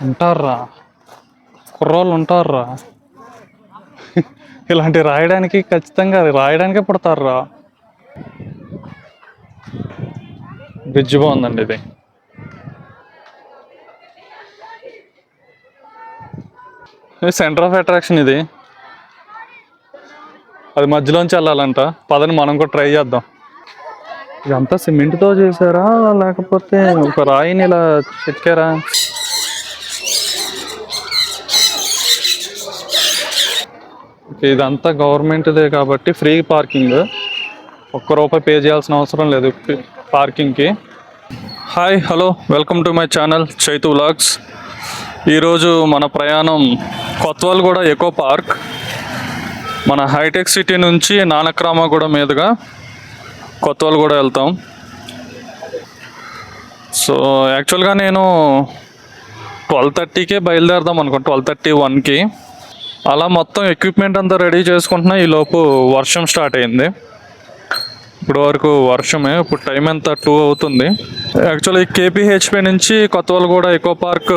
ఉంటారా, కుర్రోళ్ళు ఉంటారా. ఇలాంటి రాయడానికి ఖచ్చితంగా అది రాయడానికే పుడతారా. బ్రిడ్జ్ బాగుందండి ఇది. సెంటర్ ఆఫ్ అట్రాక్షన్ ఇది. అది మధ్యలోంచి వెళ్ళాలంట. పదని మనం కూడా ట్రై చేద్దాం. ఇదంతా సిమెంట్తో చేశారా లేకపోతే ఒక రాయిని ఇలా చెక్కారా? ఇదంతా గవర్నమెంట్దే కాబట్టి ఫ్రీ పార్కింగ్. ₹1 పే చేయాల్సిన అవసరం లేదు పార్కింగ్కి. Hi, hello, welcome to my channel Chaitu vlogs. ఈరోజు మన ప్రయాణం కొత్తవాల్గూడ ఎకో పార్క్. మన హైటెక్ సిటీ నుంచి నానక్రామగూడ మీదుగా కొత్తవాల్గూడ వెళ్తాం. సో యాక్చువల్గా నేను 12:30కే బయలుదేరదాం అనుకో, 12:31కి. అలా మొత్తం ఎక్విప్మెంట్ అంతా రెడీ చేసుకుంటున్నా. ఈలోపు వర్షం స్టార్ట్ అయింది. ఇప్పుడు వరకు వర్షమే. ఇప్పుడు టైం ఎంత 2 అవుతుంది. యాక్చువల్లీ కేపీహెచ్పి నుంచి కొత్తవాల్గూడ ఎకో పార్క్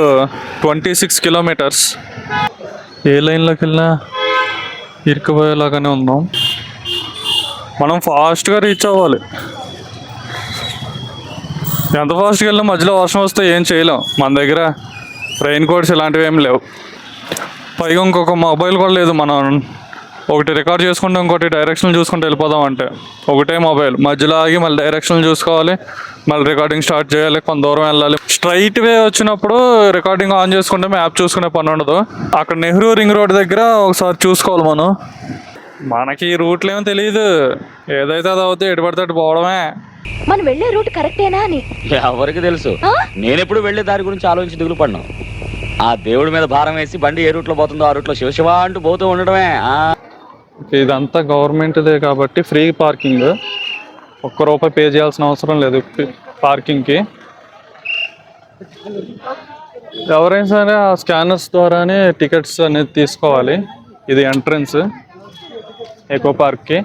26 కిలోమీటర్స్. ఏ లైన్లోకి వెళ్ళినా ఇరుక్కుపోయేలాగానే ఉన్నాం. మనం ఫాస్ట్గా రీచ్ అవ్వాలి. ఎంత ఫాస్ట్గా వెళ్ళినా మధ్యలో వర్షం వస్తే ఏం చేయలేం. మన దగ్గర రెయిన్ కోట్స్ ఇలాంటివి ఏం లేవు. పైగా ఇంకొక మొబైల్ కూడా లేదు. మనం ఒకటి రికార్డ్ చేసుకుంటే ఇంకోటి డైరెక్షన్లు చూసుకుంటూ వెళ్ళిపోదాం అంటే ఒకటే మొబైల్. మధ్యలో ఆగి మళ్ళీ డైరెక్షన్లు చూసుకోవాలి, మళ్ళీ రికార్డింగ్ స్టార్ట్ చేయాలి, కొంత దూరం వెళ్ళాలి. స్ట్రైట్ వే వచ్చినప్పుడు రికార్డింగ్ ఆన్ చేసుకుంటే మ్యాప్ చూసుకునే పని ఉండదు. అక్కడ నెహ్రూ రింగ్ రోడ్ దగ్గర ఒకసారి చూసుకోవాలి మనం. మనకి ఈ రూట్లు ఏమో తెలియదు. ఏదైతే అది అవుతే ఎటు పడితే అటు పోవడమే. మనం వెళ్ళే రూట్ కరెక్టేనా అని ఎవరికి తెలుసు? నేనెప్పుడు వెళ్ళే దారి గురించి ఆలోచించి దిగులు పడినా. ఆ దేవుడి మీద భారం వేసి బండి ఏ రూట్లో పోతుందో ఆ రూట్లో శివశివ అంటూ పోతూ ఉండడమే. ఇదంతా గవర్నమెంట్దే కాబట్టి ఫ్రీ పార్కింగ్. ₹1 పే చేయాల్సిన అవసరం లేదు పార్కింగ్కి. ఎవరైనా సరే ఆ స్కానర్స్ ద్వారానే టికెట్స్ అనేది తీసుకోవాలి. ఇది ఎంట్రన్స్ ఎకో పార్క్కి.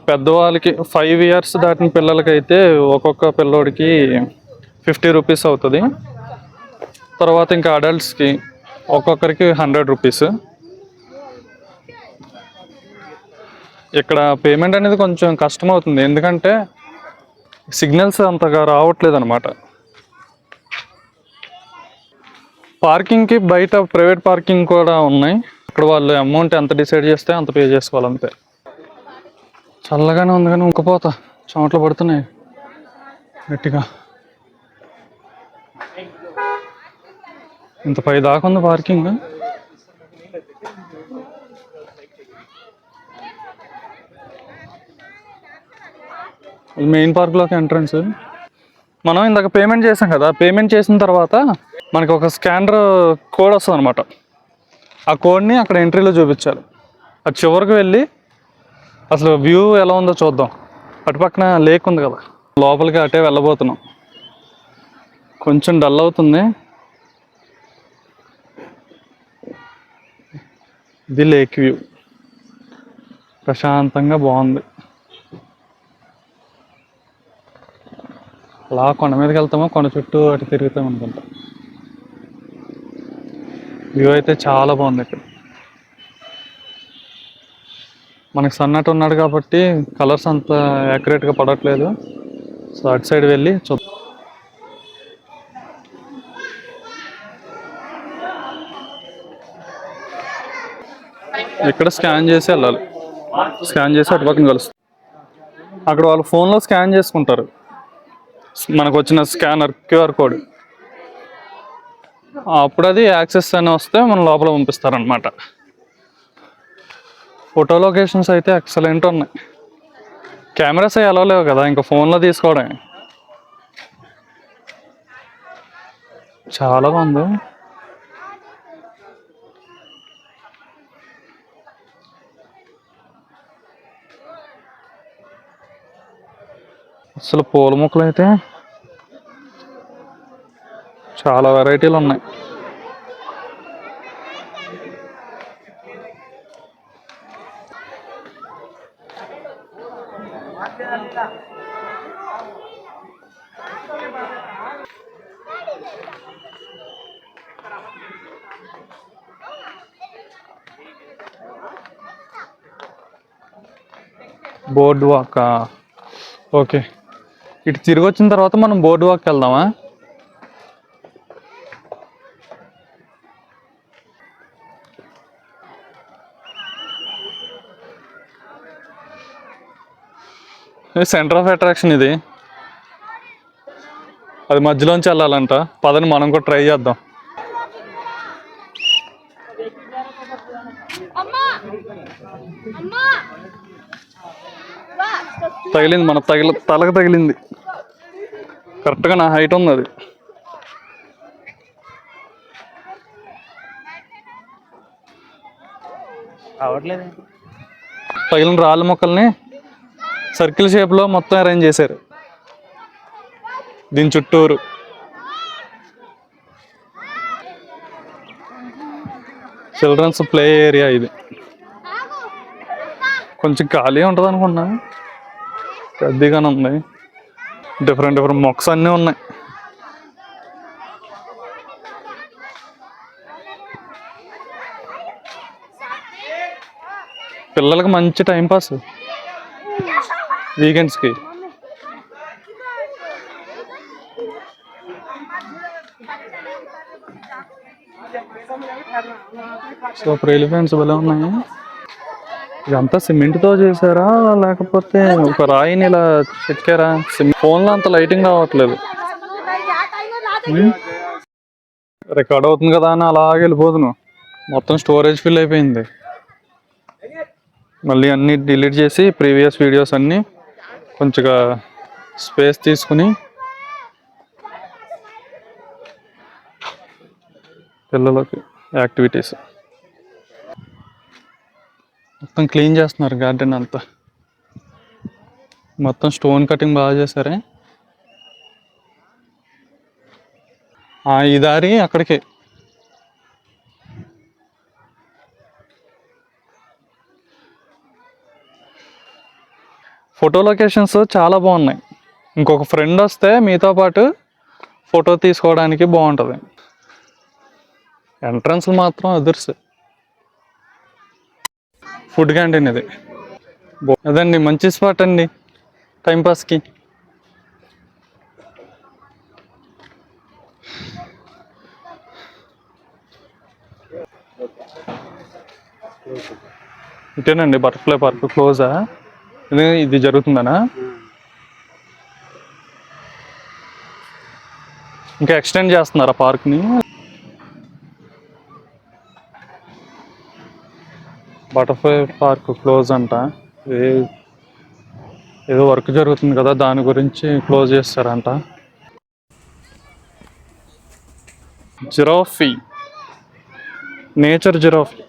పెద్దవాళ్ళకి 5 years దాటిన పిల్లలకైతే ఒక్కొక్క పిల్లోడికి ₹50 అవుతుంది. తర్వాత ఇంకా అడల్ట్స్కి ఒక్కొక్కరికి ₹100. ఇక్కడ పేమెంట్ అనేది కొంచెం కష్టం అవుతుంది, ఎందుకంటే సిగ్నల్స్ అంతగా రావట్లేదు అనమాట. పార్కింగ్కి బయట ప్రైవేట్ పార్కింగ్ కూడా ఉన్నాయి. ఇక్కడ వాళ్ళు అమౌంట్ ఎంత డిసైడ్ చేస్తే అంత పే చేసుకోవాలంతే. చల్లగానే ఉంది కానీ ఉక్కపోతా, చెమటలు పడుతున్నాయి గట్టిగా. ఇంత పై దాకా ఉంది పార్కింగ్. Main పార్క్లోకి entrance. మనం ఇందాక పేమెంట్ చేసాం కదా, పేమెంట్ చేసిన తర్వాత మనకి ఒక స్కానర్ కోడ్ వస్తుంది అనమాట. ఆ కోడ్ని అక్కడ ఎంట్రీలో చూపించాలి. అది చివరికి వెళ్ళి అసలు వ్యూ ఎలా ఉందో చూద్దాం. అటుపక్కన లేక్ ఉంది కదా, లోపలికి అటే వెళ్ళబోతున్నాం. కొంచెం డల్ అవుతుంది. ఇది లేక్ వ్యూ, ప్రశాంతంగా బాగుంది. అలా కొండ మీదకి వెళ్తామో కొండ చుట్టూ అటు తిరుగుతాం అనుకుంటా. వ్యూ అయితే చాలా బాగుంది. ఇక్కడ మనకి సన్నట్టు ఉన్నాడు కాబట్టి కలర్స్ అంత యాక్యురేట్గా పడట్లేదు. సో అటు సైడ్ వెళ్ళి చూద్దాం. ఇక్కడ స్కాన్ చేసి వెళ్ళాలి. స్కాన్ చేసి అటు పక్కన కలుస్తాం. అక్కడ వాళ్ళు ఫోన్లో స్కాన్ చేసుకుంటారు మనకు వచ్చిన స్కానర్ QR కోడ్. అప్పుడు అది యాక్సెస్ అని వస్తే మన లోపల పంపిస్తారనమాట. ఫోటో లొకేషన్స్ అయితే ఎక్సలెంట్ ఉన్నాయి. కెమెరాస్ అవి అలవలేవు కదా, ఇంకా ఫోన్లో తీసుకోవడమే. చాలా బాగుంది. అసలు పూల మొక్కలు అయితే చాలా వెరైటీలు ఉన్నాయి. Board walk. ఓకే, ఇటు తిరిగి వచ్చిన తర్వాత మనం బోర్డ్ వాక్ వెళ్దామా? సెంటర్ ఆఫ్ అట్రాక్షన్ ఇది, అది మధ్యలోంచి వెళ్ళాలంట. పదని మనం కూడా ట్రై చేద్దాం. తగిలింది, మన తలకు తగిలింది. కరెక్ట్గా నా హైట్ ఉంది అది. తగిలిన రాళ్ళ మొక్కల్ని సర్కిల్ షేప్లో మొత్తం అరేంజ్ చేశారు దీని చుట్టూరు. చిల్డ్రన్స్ ప్లే ఏరియా ఇది. కొంచెం ఖాళీ ఉంటుంది అనుకున్నా, పెద్దగానే ఉంది. డిఫరెంట్ మొక్స్ అన్నీ ఉన్నాయి. పిల్లలకి మంచి టైంపాస్ వీకెండ్స్కి. సూపర్ ఎలిఫెంట్స్ భలే ఉన్నాయి. ఇదంతా సిమెంట్తో చేశారా లేకపోతే ఒక రాయిని ఇలా చెక్కారా? ఫోన్లో అంత లైటింగ్ రావట్లేదు. రికార్డ్ అవుతుంది కదా అని అలాగే వెళ్ళిపోతున్నావు. మొత్తం స్టోరేజ్ ఫిల్ అయిపోయింది. మళ్ళీ అన్నీ డిలీట్ చేసి ప్రీవియస్ వీడియోస్ అన్నీ కొంచెంగా స్పేస్ తీసుకుని పిల్లలకి యాక్టివిటీస్ మొత్తం క్లీన్ చేస్తున్నారు. గార్డెన్ అంతా మొత్తం స్టోన్ కటింగ్ బాగా చేశారే. ఈ దారి అక్కడికి. ఫోటో లొకేషన్స్ చాలా బాగున్నాయి. ఇంకొక ఫ్రెండ్ వస్తే మీతో పాటు ఫోటో తీసుకోవడానికి బాగుంటుంది. ఎంట్రన్స్ మాత్రం అదర్స్. ఫుడ్ క్యాంటీన్ ఇది. అదండి మంచి స్పాట్ అండి టైంపాస్కి. ఇటేనండి బటర్ఫ్లై పార్క్ క్లోజా? ఇది జరుగుతుందనా? ఇంకా ఎక్స్టెండ్ చేస్తున్నారా పార్క్ని? బటర్ఫ్లై పార్క్ క్లోజ్ అంట. ఏదో వర్క్ జరుగుతుంది కదా, దాని గురించి క్లోజ్ చేస్తారంట. Giraffe, nature giraffe.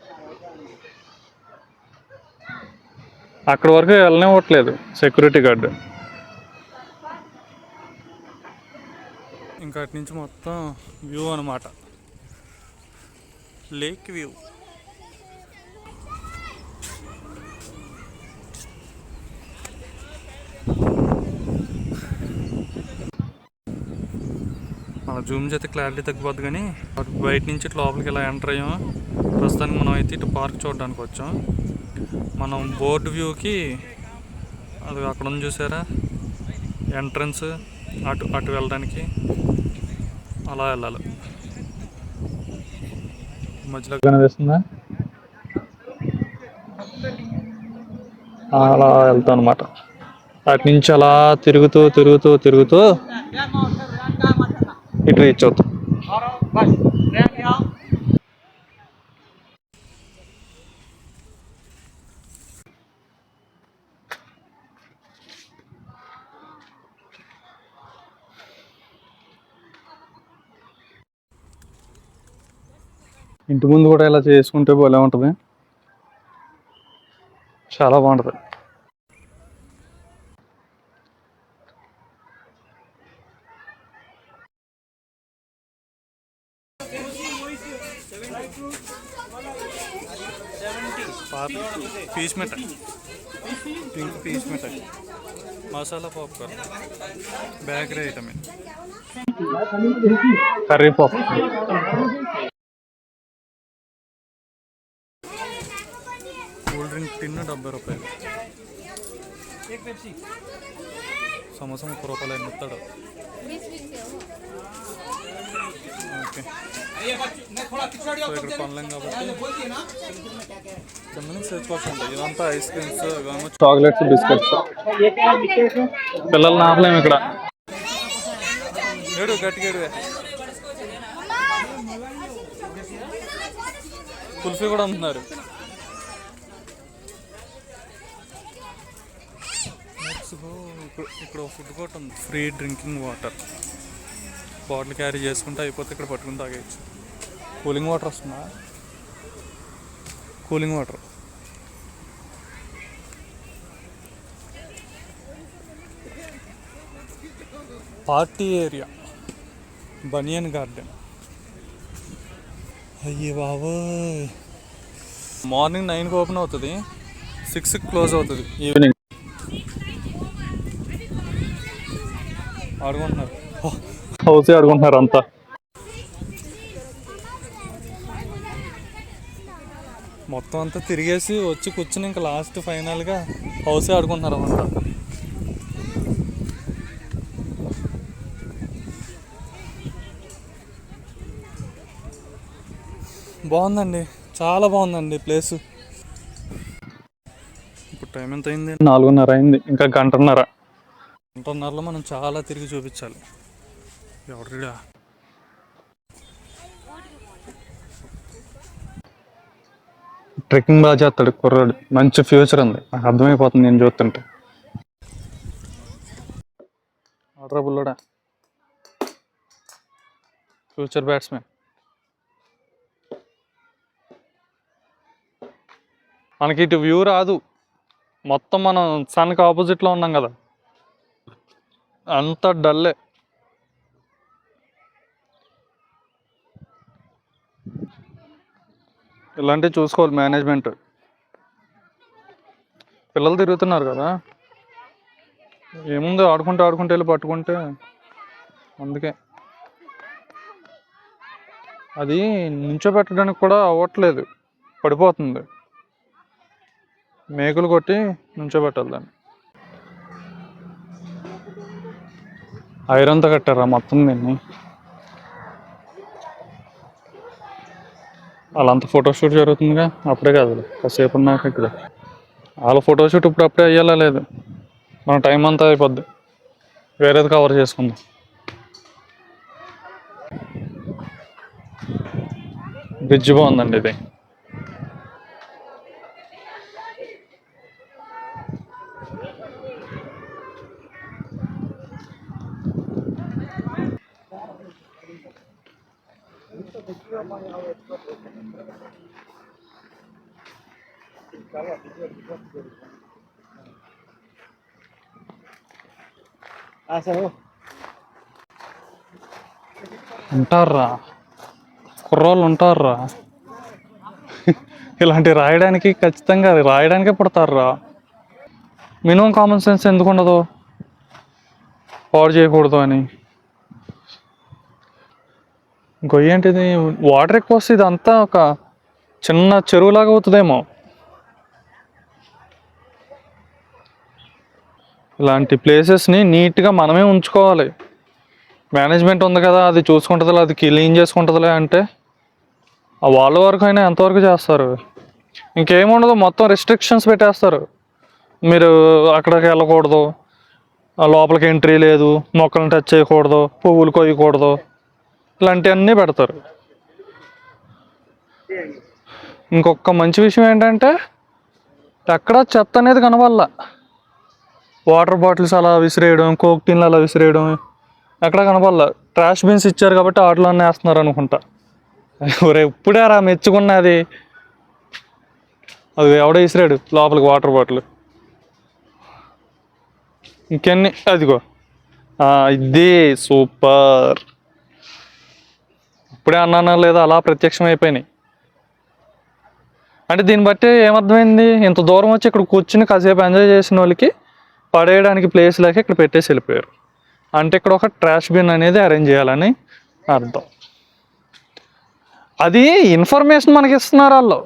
అక్కడి వరకు వెళ్ళనివ్వట్లేదు సెక్యూరిటీ గార్డు. ఇంకా అటు నుంచి మొత్తం వ్యూ అనమాట, లేక్ వ్యూ. జూమ్ చేస్తే క్లారిటీ తగ్గిపోద్ది, కానీ బయట నుంచి ఇటు లోపలికి ఇలా ఎంటర్ అయ్యాం. ప్రస్తుతానికి మనం అయితే ఇటు పార్క్ చూడడానికి వచ్చాం. మనం బోర్డు వ్యూకి అది అక్కడ ఉంది చూసారా ఎంట్రన్స్, అటు వెళ్ళడానికి అలా వెళ్ళాలి. మధ్యలో కనిపిస్తుందా? అలా వెళ్తాం అనమాట. అటు నుంచి అలా తిరుగుతూ తిరుగుతూ తిరుగుతూ ఇటు రీచ్ అవుతాం. ఇంటి ముందు కూడా ఇలా చేసుకుంటే భలే ఉంటుంది, చాలా బాగుంటుంది. పీస్ మిఠాయి, పింక్ పీస్ మిఠాయి, masala popcorn, bakery item, curry pop, cool drink tin 70 రూపాయలు. సమోసా 30 రూపాయలు అయిన ఇస్తాడు. ఓకే, సో ఇక్కడ కొనలేం కాబట్టి కింద నుంచి తెచ్చుకోవచ్చు. ఇదంతా ఐస్ క్రీమ్స్, ఇవేమో చాక్లెట్స్, బిస్కెట్స్. పిల్లల్ని ఆపలేము ఇక్కడ. ఏడు గట్టిగేడువే. కుల్ఫీ కూడా అమ్ముతున్నారు. ఇక్కడ ఫుడ్ కోర్ట్ ఉంది, free drinking water. Bottle carry చేసుకుంటే అయిపోతే ఇక్కడ పట్టుకుని తాగేయచ్చు. కూలింగ్ వాటర్ వస్తుందా? Cooling water. పార్టీ ఏరియా, బనియన్ గార్డెన్. అయ్యే బాబోయ్, మార్నింగ్ 9కి ఓపెన్ అవుతుంది, 6కి క్లోజ్ అవుతుంది ఈవినింగ్. ఆడుకుంటున్నారు, హౌసే ఆడుకుంటున్నారు అంతా. మొత్తం అంతా తిరిగేసి వచ్చి కూర్చుని ఇంకా లాస్ట్ ఫైనల్గా హౌసే ఆడుకుంటున్నారు అంతా. బాగుందండి, చాలా బాగుందండి ప్లేసు. ఇప్పుడు టైం ఎంత అయింది? 4:30 అయింది. ఇంకా గంటన్నరలో మనం చాలా తిరిగి చూపించాలి. ఎవరిడా ట్రెక్కింగ్ బాగా చేస్తాడు కుర్రాడు, మంచి ఫ్యూచర్ ఉంది, నాకు అర్థమైపోతుంది నేను చూస్తుంటే. ఆర్డర్ బుల్లోడా, ఫ్యూచర్ బ్యాట్స్మెన్. మనకి ఇటు వ్యూ రాదు, మొత్తం మనం సన్కి ఆపోజిట్లో ఉన్నాం కదా, అంత డల్లే. ఇలాంటివి చూసుకోవాలి మేనేజ్మెంట్. పిల్లలు తిరుగుతున్నారు కదా, ఏముంది ఆడుకుంటే వెళ్ళి పట్టుకుంటే. అందుకే అది నించోబెట్టడానికి కూడా అవ్వట్లేదు, పడిపోతుంది. మేకులు కొట్టి నుంచోబెట్టాలి దాన్ని. ఐరన్తో కట్టారా మొత్తం దీన్ని. వాళ్ళంతా ఫోటోషూట్ జరుగుతుందిగా, అప్పుడే కాదు కాసేపు ఉన్నాక ఇక్కడ. వాళ్ళ ఫోటోషూట్ ఇప్పుడు అప్పుడే అయ్యేలా లేదు, మన టైం అంతా అయిపోద్ది, వేరేది కవర్ చేసుకుందాం. బ్రిడ్జ్ బాగుందండి ఇది. ఉంటారా కుర్రోళ్ళు, ఉంటారా ఇలాంటివి రాయడానికి. ఖచ్చితంగా రాయడానికే పుడతారా. మినిమం కామన్ సెన్స్ ఎందుకు ఉండదు, పాడు చేయకూడదు అని. గొయ్యేంటిది, వాటర్ ఎక్కువ వస్తే ఇదంతా ఒక చిన్న చెరువులాగా అవుతుందేమో. ఇలాంటి ప్లేసెస్ని నీట్గా మనమే ఉంచుకోవాలి. మేనేజ్మెంట్ ఉంది కదా, అది చూసుకుంటుందిలే, అది క్లీన్ చేసుకుంటుందిలే అంటే వాళ్ళ వరకు అయినా ఎంతవరకు చేస్తారు? ఇంకేముండదు, మొత్తం రెస్ట్రిక్షన్స్ పెట్టేస్తారు. మీరు అక్కడికి వెళ్ళకూడదు, లోపలికి ఎంట్రీ లేదు, మొక్కలను టచ్ చేయకూడదు, పువ్వులు కొయ్యకూడదు, ఇలాంటివన్నీ పెడతారు. ఇంకొక మంచి విషయం ఏంటంటే ఎక్కడ చెత్త అనేది కనవల్ల. వాటర్ బాటిల్స్ అలా విసిరేయడం, కోక్ టిన్లు అలా విసిరేయడం ఎక్కడ కనపడలా. ట్రాష్ బిన్స్ ఇచ్చారు కాబట్టి వాటిలోనే వేస్తున్నారు అనుకుంటా. ఎప్పుడే రా మెచ్చుకున్నది, అది ఎవడో విసిరాడు లోపలికి వాటర్ బాటిల్. ఇంకెన్ని, అదిగో ఇది సూపర్. ఇప్పుడే అన్నానా లేదా అలా ప్రత్యక్షం అయిపోయినాయి. అంటే దీన్ని బట్టి ఏమర్థమైంది, ఇంత దూరం వచ్చి ఇక్కడ కూర్చుని కాసేపు ఎంజాయ్ చేసిన వాళ్ళకి పడేయడానికి ప్లేస్ లేక ఇక్కడ పెట్టేసి వెళ్ళిపోయారు. అంటే ఇక్కడ ఒక ట్రాష్ బిన్ అనేది అరేంజ్ చేయాలని అర్థం. అది ఇన్ఫర్మేషన్ మనకి ఇస్తున్నారు వాళ్ళు.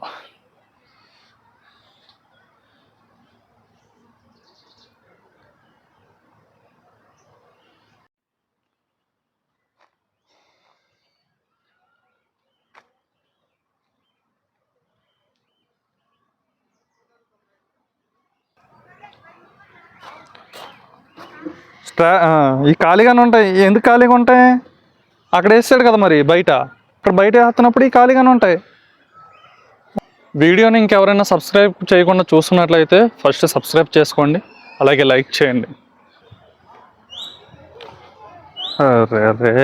ఈ ఖాళీగానే ఉంటాయి. ఎందుకు ఖాళీగా ఉంటాయి? అక్కడ వేస్తాడు కదా మరి బయట, ఇక్కడ బయట వేస్తున్నప్పుడు ఈ ఖాళీగానే ఉంటాయి. వీడియోని ఇంకెవరైనా సబ్స్క్రైబ్ చేయకుండా చూస్తున్నట్లయితే ఫస్ట్ సబ్స్క్రైబ్ చేసుకోండి, అలాగే లైక్ చేయండి. అరే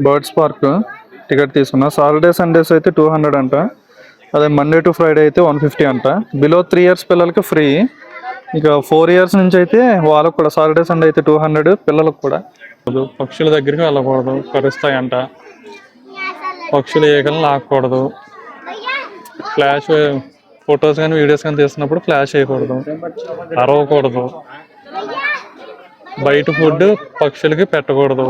బర్డ్స్ పార్క్ టికెట్ తీసుకున్నా. సాటర్డే సండేస్ అయితే 200 అంట, అదే మండే టు ఫ్రైడే అయితే 150 అంట. బిలో 3 years పిల్లలకి ఫ్రీ. ఇక 4 years నుంచి అయితే వాళ్ళకు కూడా సాటర్డే సండే అయితే 200 పిల్లలకు కూడా. పక్షుల దగ్గరికి వెళ్ళకూడదు, కరుస్తాయంట. పక్షులు ఏకలను లాక్కూడదు. ఫ్లాష్ ఫొటోస్ కానీ వీడియోస్ కానీ తీస్తున్నప్పుడు ఫ్లాష్ వేయకూడదు, అరవకూడదు. బయట ఫుడ్ పక్షులకి పెట్టకూడదు.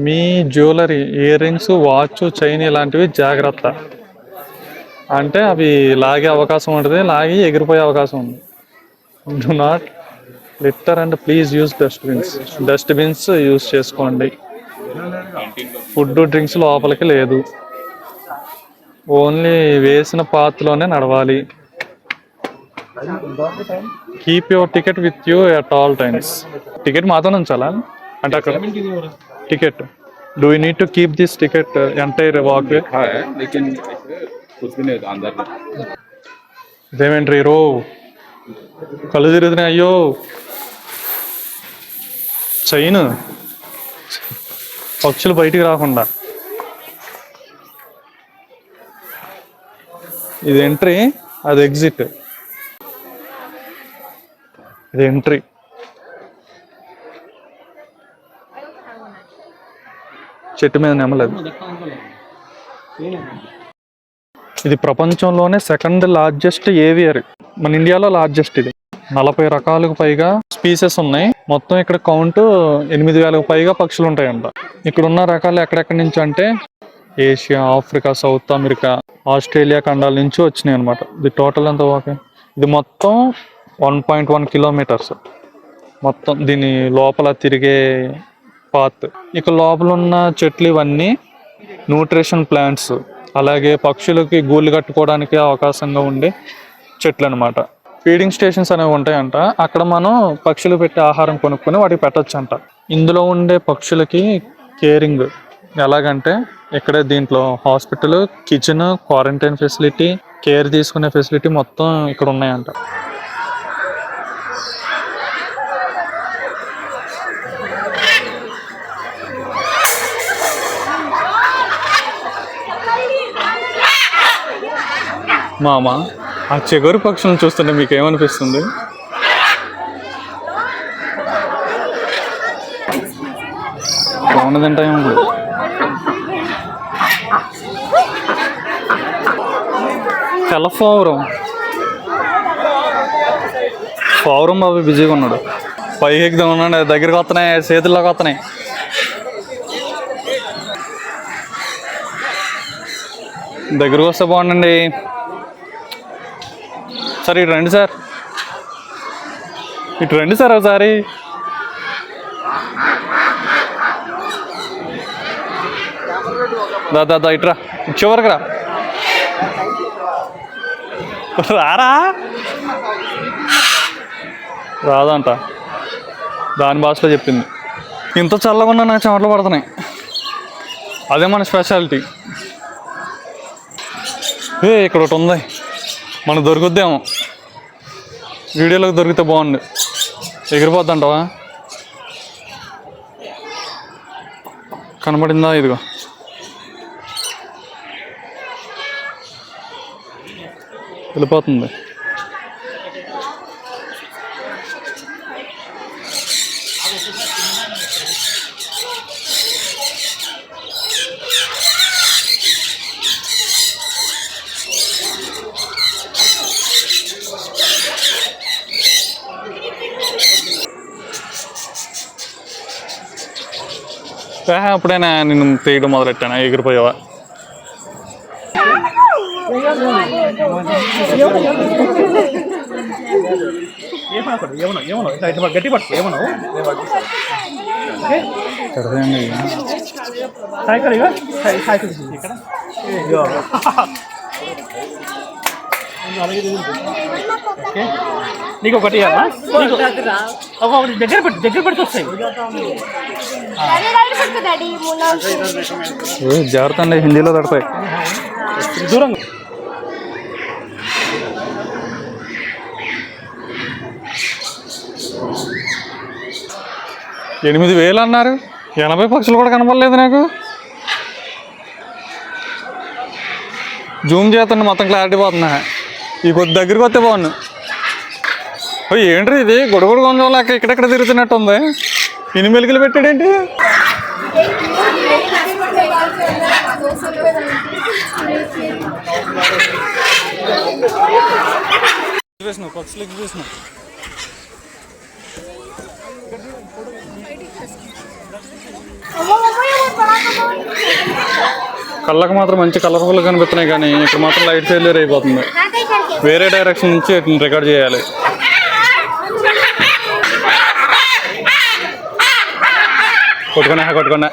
మీ jewellery, earrings, watch, chain ఇలాంటివి జాగ్రత్త. అంటే అవి లాగే అవకాశం ఉంటుంది, లాగి ఎగిరిపోయే అవకాశం ఉంది. Do not litter and please use dustbins use చేసుకోండి. ఫుడ్ డ్రింక్స్ లోపలికి లేదు, ఓన్లీ వేసిన పాత్రలోనే నడవాలి. Keep your ticket with you at all times. Ticket మాత్రం ఉంచాలా అంటే అక్కడ ticket? Do you need to keep this ticket entire walkway? ఇదేమేంట్రీ రో, కళ్ళు తిరుగుతున్నాయి. అయ్యో చైన్, పక్షులు బయటికి రాకుండా. ఇది ఎంట్రీ, అది ఎగ్జిట్. ఇది ఎంట్రీ. చెట్టు మీద నెమలేదు. ఇది ప్రపంచంలోనే సెకండ్ లార్జెస్ట్ ఏవియరీ, మన ఇండియాలో లార్జెస్ట్. ఇది 40 రకాలకు పైగా స్పీసెస్ ఉన్నాయి. మొత్తం ఇక్కడ కౌంట్ 8,000కు పైగా పక్షులు ఉంటాయంట. ఇక్కడ ఉన్న రకాలు ఎక్కడెక్కడి నుంచి అంటే Asia, Africa, South America, Australia ఖండాల నుంచి వచ్చినాయి అనమాట. ఇది టోటల్ ఎంత ఓకే. ఇది మొత్తం 1.1 kilometers మొత్తం దీని లోపల తిరిగే పాత్. ఇక లోపల ఉన్న చెట్లు ఇవన్నీ న్యూట్రిషన్ ప్లాంట్స్, అలాగే పక్షులకి గూళ్ళు కట్టుకోవడానికి అవకాశంగా ఉండే చెట్లు అనమాట. ఫీడింగ్ స్టేషన్స్ అనేవి ఉంటాయంట. అక్కడ మనం పక్షులు పెట్టే ఆహారం కొనుక్కొని వాటికి పెట్టచ్చు అంట. ఇందులో ఉండే పక్షులకి కేరింగ్ ఎలాగంటే ఇక్కడే దీంట్లో hospital, kitchen, quarantine facility, care తీసుకునే ఫెసిలిటీ మొత్తం ఇక్కడ ఉన్నాయంట. మామ, ఆ చిగురు పక్షులను చూస్తుంటే మీకు ఏమనిపిస్తుంది? బాగున్నదంట. తెల్లఫావురం, పావురం బాబు బిజీగా ఉన్నాడు. పైకి ఎక్కుదాం ఉన్నాడు, దగ్గరికి వస్తున్నాయి, చేతుల్లోకి వస్తున్నాయి. దగ్గరకు వస్తే బాగుండండి. సార్ ఇటు రండి సార్, ఇటు రండి సార్ ఒకసారి. దా ఇటురా, చివరికి రా. రారా, రాదంట. దాని భాషలో చెప్పింది. ఇంత చల్లగా ఉన్నా నాకు చెమటలు పడుతున్నాయి. అదే మన స్పెషాలిటీ. ఇక్కడ ఒకటి ఉంది, మనకు దొరుకుద్దేమో. వీడియోలోకి దొరికితే బాగుండు. ఎగిరిపోద్దంటావా? కనబడిందా? ఇదిగో. వెళ్ళిపోతుంది. అప్పుడైనా నేను తీయడం మొదలెట్టాను, ఎగిరిపోయావా? గట్టి పట్టు ఏమన్నావు? ఓకే నీకు ఒకటి ఇవ్వాలా? నీకు ఒకటి దగ్గర పెట్టి వస్తాయి. జాగ్రత్త అండి, హిందీలో తడతాయి. దూరంగా 8,000 అన్నారు, 80 పక్షులు కూడా కనపడలేదు నాకు. జూమ్ చేస్తాను మొత్తం క్లారిటీ పోతున్నా. ఈ కొద్ది దగ్గరికి వస్తే బాగుండు. ఏంటి ఇది గొడగొడ కొంచెం లేక ఇక్కడెక్కడ తిరుగుతున్నట్టు ఉంది. ఇన్ని మెలికలు పెట్టాడేంటి? పక్షులు ఎగ్జిబిషన్ కళ్ళకు మాత్రం మంచి కలర్ఫుల్ కనిపిస్తున్నాయి, కానీ ఇక్కడ మాత్రం లైట్ ఫెయిల్యూర్ అయిపోతుంది. వేరే డైరెక్షన్ నుంచి రికార్డ్ చేయాలి. కొట్టుకున్నా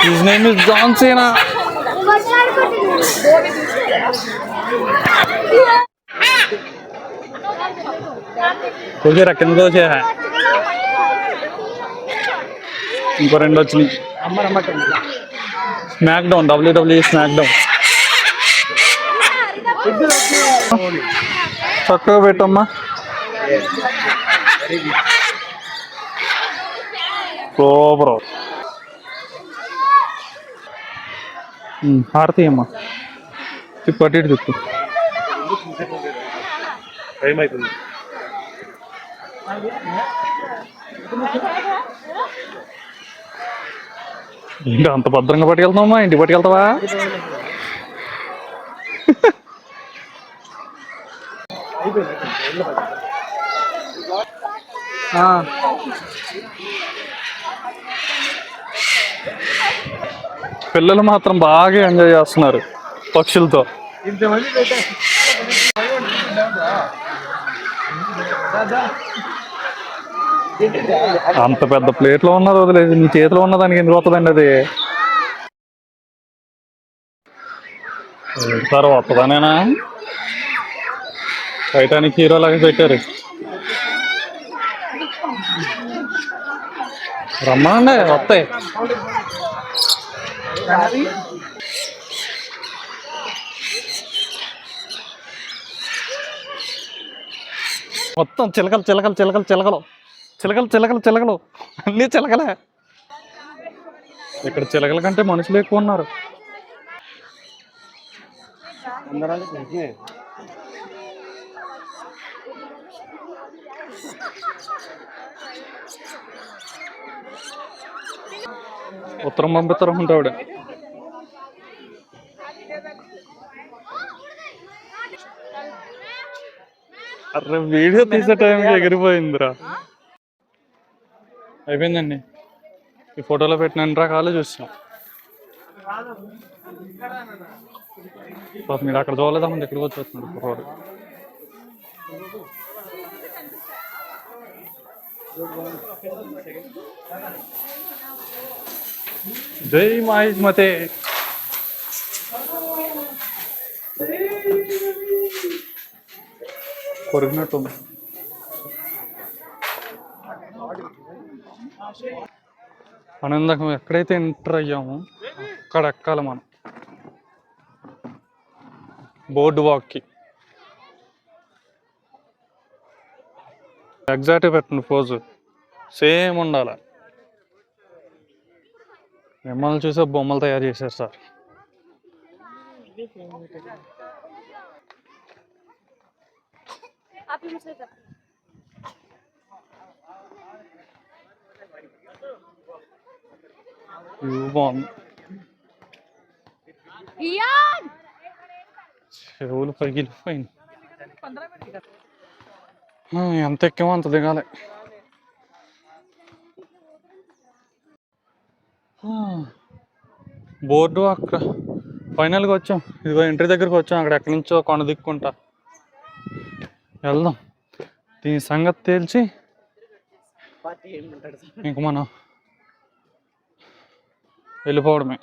his name is John Cena. కింద ఇంకో 2 వచ్చినాయి. SmackDown, WWE SmackDown. చక్కగా పెట్టమ్మా. సూపర్. హారతి అమ్మా, తిప్పు అటు ఇటు తిప్పు. ఏమైతుంది? ఏంటి అంత భద్రంగా పట్టుకెళ్తావమ్మా? ఇంటికి పట్టుకెళ్తావా? పిల్లలు మాత్రం బాగా ఎంజాయ్ చేస్తున్నారు పక్షులతో. అంత పెద్ద ప్లేట్లో ఉన్నది వదిలేదు, నీ చేతిలో ఉన్నదానికి ఎందుకు వస్తుందండి అది? సార్ వస్తుందనేనా? టైటానిక్ హీరో లాగా పెట్టారు. రమ్మనండి, వస్తాయి. మొత్తం చిలకలు చిలకలు చిలకలు చిలకలు చిలకలు చిలకలు చిలకలు అన్నీ చిలకలే. ఇక్కడ చిలకల కంటే మనుషులు ఎక్కువ ఉన్నారు. ఉత్తరం పంపిస్తారు ఉంటావిడ. అరే వీడియో తీసే టైంకి ఎగిరిపోయిందిరా. అయిపోయిందండి. ఈ ఫోటోలో పెట్టిన రకాలు చూస్తాం. మీరు అక్కడ చూడలేదా, ముందు ఎక్కడికి వచ్చి వస్తున్నాడు కుర్రోడు. జై మహేష్మతే. కొరిగినట్టు మనం ఇందాక ఎక్కడైతే ఎంటర్ అయ్యామో అక్కడ ఎక్కాలి మనం, బోర్డు వాక్కి. ఎగ్జాక్ట్గా పెట్టండి పోజు, సేమ్ ఉండాలి. మిమ్మల్ని చూసే బొమ్మలు తయారు చేశారు సార్. బాగుంది. చెవులు పగిలిపోయింది. ఎంత ఎక్కేమో అంత దిగాలి. బోర్డు అక్కడ ఫైనల్గా వచ్చాం. ఇదిగో ఎంట్రీ దగ్గరకు వచ్చాం. అక్కడ ఎక్కడి నుంచో కొండ దిక్కుంటా వెళ్దాం. దీని సంగతి తేల్చి ఇంక మనం వెళ్ళిపోవడమే.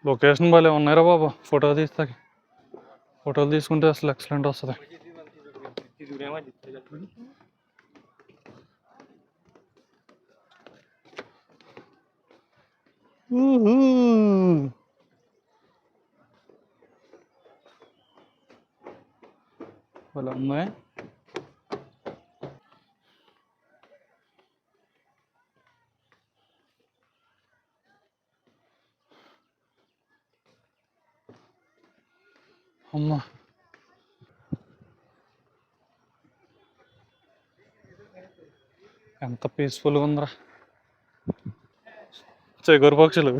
లొకేషన్ భలే ఉన్నాయిరా బాబు, ఫోటోలు తీసుకుంటే అసలు ఎక్సలెంట్ వస్తుంది. భలే ఉన్నాయి. అమ్మా ఎంత పీస్ఫుల్గా ఉందిరా. చెగురు పక్షులు.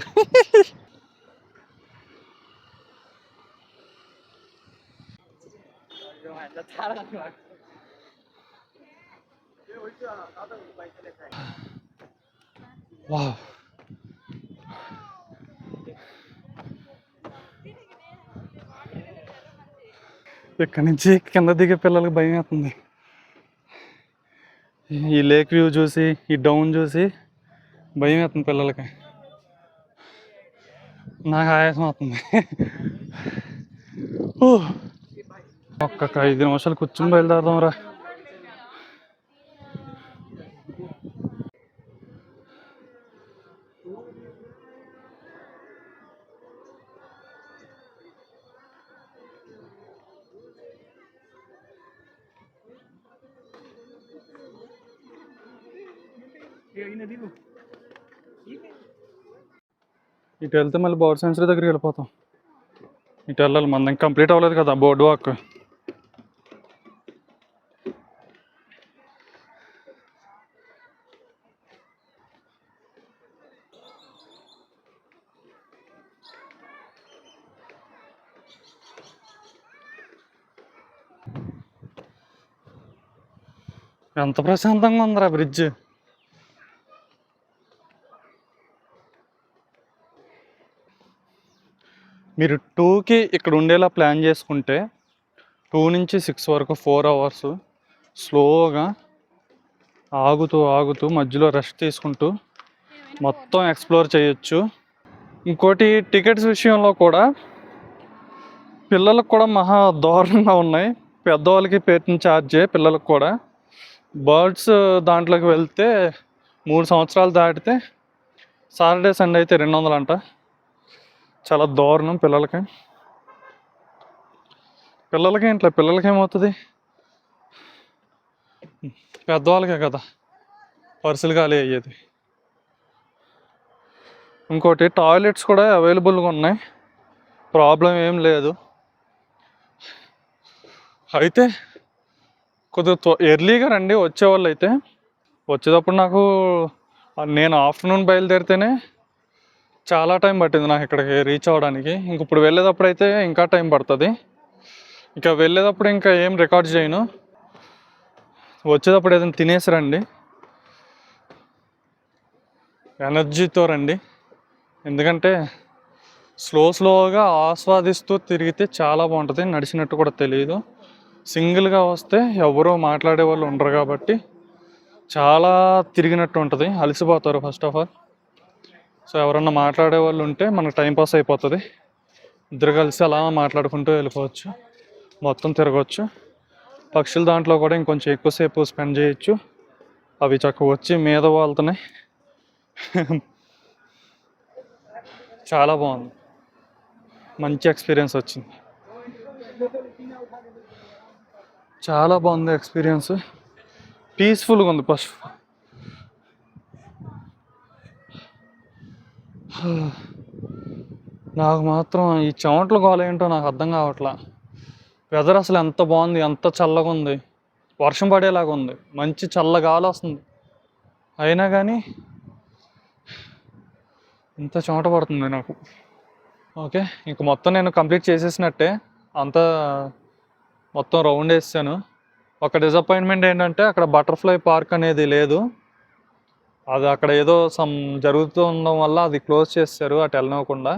వావ్. ఇక్కడి నుంచి కింద దిగే పిల్లలకి భయం అవుతుంది. ఈ లేక్ వ్యూ చూసి, ఈ డౌన్ చూసి భయం అవుతుంది పిల్లలకి. నాకు ఆయాసం అవుతుంది. ఒక్క 5 నిమిషాలు కూర్చుని బయలుదేరదాం రా. ఇటు వెళ్తే మళ్ళీ బర్డ్ సెంచరీ దగ్గరికి వెళ్ళిపోతాం. ఇటు వెళ్ళాలి, మన కంప్లీట్ అవ్వలేదు కదా బోర్డు వాక్. ఎంత ప్రశాంతంగా ఉందిరా బ్రిడ్జ్. మీరు 2కి ఇక్కడ ఉండేలా ప్లాన్ చేసుకుంటే 2 నుంచి 6 వరకు 4 అవర్స్ స్లోగా ఆగుతూ మధ్యలో రెస్ట్ తీసుకుంటూ మొత్తం ఎక్స్ప్లోర్ చేయొచ్చు. ఇంకోటి టికెట్స్ విషయంలో కూడా పిల్లలకు కూడా మహా దారుణంగా ఉన్నాయి. పెద్దవాళ్ళకి పెట్టిన ఛార్జే పిల్లలకు కూడా. బర్డ్స్ దాంట్లోకి వెళ్తే 3 సంవత్సరాలు దాటితే సాటర్డే సండే అయితే 200 అంట. చాలా దారుణం పిల్లలకి. పిల్లలకి ఏమవుతుంది, పెద్దవాళ్ళకే కదా పర్సులు ఖాళీ అయ్యేది. ఇంకోటి టాయిలెట్స్ కూడా అవైలబుల్గా ఉన్నాయి, ప్రాబ్లం ఏం లేదు. అయితే కొద్దిగా ఎర్లీగా రండి వచ్చేవాళ్ళు అయితే. వచ్చేటప్పుడు నేను ఆఫ్టర్నూన్ బయలుదేరితేనే చాలా టైం పట్టింది నాకు ఇక్కడికి రీచ్ అవ్వడానికి. ఇప్పుడు వెళ్ళేటప్పుడు అయితే ఇంకా టైం పడుతుంది. ఇంకా వెళ్ళేటప్పుడు ఇంకా ఏం రికార్డ్ చేయను, వచ్చేటప్పుడు ఏదైనా తినేసి రండి, ఎనర్జీతో రండి. ఎందుకంటే స్లోగా ఆస్వాదిస్తూ తిరిగితే చాలా బాగుంటుంది, నడిచినట్టు కూడా తెలియదు. సింగిల్గా వస్తే ఎవరో మాట్లాడే వాళ్ళు ఉండరు కాబట్టి చాలా తిరిగినట్టు ఉంటుంది, అలసిపోతారు ఫస్ట్ ఆఫ్ ఆల్. సో ఎవరన్నా మాట్లాడే వాళ్ళు ఉంటే మనకు టైంపాస్ అయిపోతుంది. ఇద్దరు కలిసి అలా మాట్లాడుకుంటూ వెళ్ళిపోవచ్చు, మొత్తం తిరగవచ్చు. పక్షుల దాంట్లో కూడా ఇంకొంచెం ఎక్కువసేపు స్పెండ్ చేయొచ్చు. అవి చక్కగా వచ్చి మీద వాళ్తున్నాయి. చాలా బాగుంది, మంచి ఎక్స్పీరియన్స్ వచ్చింది. చాలా బాగుంది ఎక్స్పీరియన్స్, పీస్ఫుల్గా ఉంది. ఫస్ట్ నాకు మాత్రం ఈ చెమటలు గోల ఏంటో నాకు అర్థం కావట్లా. వెదర్ అసలు ఎంత బాగుంది, ఎంత చల్లగా ఉంది, వర్షం పడేలాగా ఉంది, మంచి చల్లగాలి వస్తుంది. అయినా కానీ ఇంత చెమట పడుతుంది నాకు. ఓకే, ఇంక మొత్తం నేను కంప్లీట్ చేసేసినట్టే, అంతా మొత్తం రౌండ్ వేసాను. ఒక డిసప్పాయింట్మెంట్ ఏంటంటే అక్కడ బటర్ఫ్లై పార్క్ అనేది లేదు. అది అక్కడ ఏదో జరుగుతూ ఉండడం వల్ల అది క్లోజ్ చేస్తారు, అటు వెళ్ళనివ్వకుండా.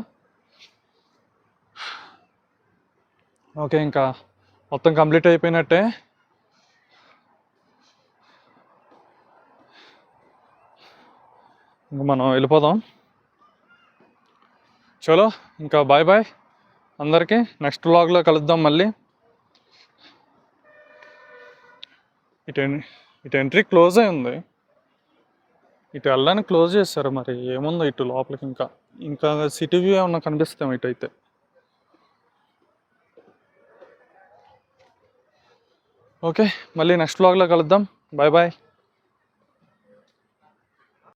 ఓకే, ఇంకా మొత్తం కంప్లీట్ అయిపోయినట్టే. ఇంక మనం వెళ్ళిపోదాం. చలో ఇంకా బాయ్ బాయ్ అందరికీ. నెక్స్ట్ వ్లాగ్లో కలుద్దాం మళ్ళీ. ఇటు ఎంట్రీ క్లోజ్ అయి ఉంది, ఇటు వెళ్ళడానికి క్లోజ్ చేస్తారు. మరి ఏముందో ఇటు లోపలికి ఇంకా సిటీ వ్యూ ఏమన్నా కనిపిస్తాం ఇటు అయితే. ఓకే, మళ్ళీ నెక్స్ట్ వ్లాగ్లో కలుద్దాం. Bye bye.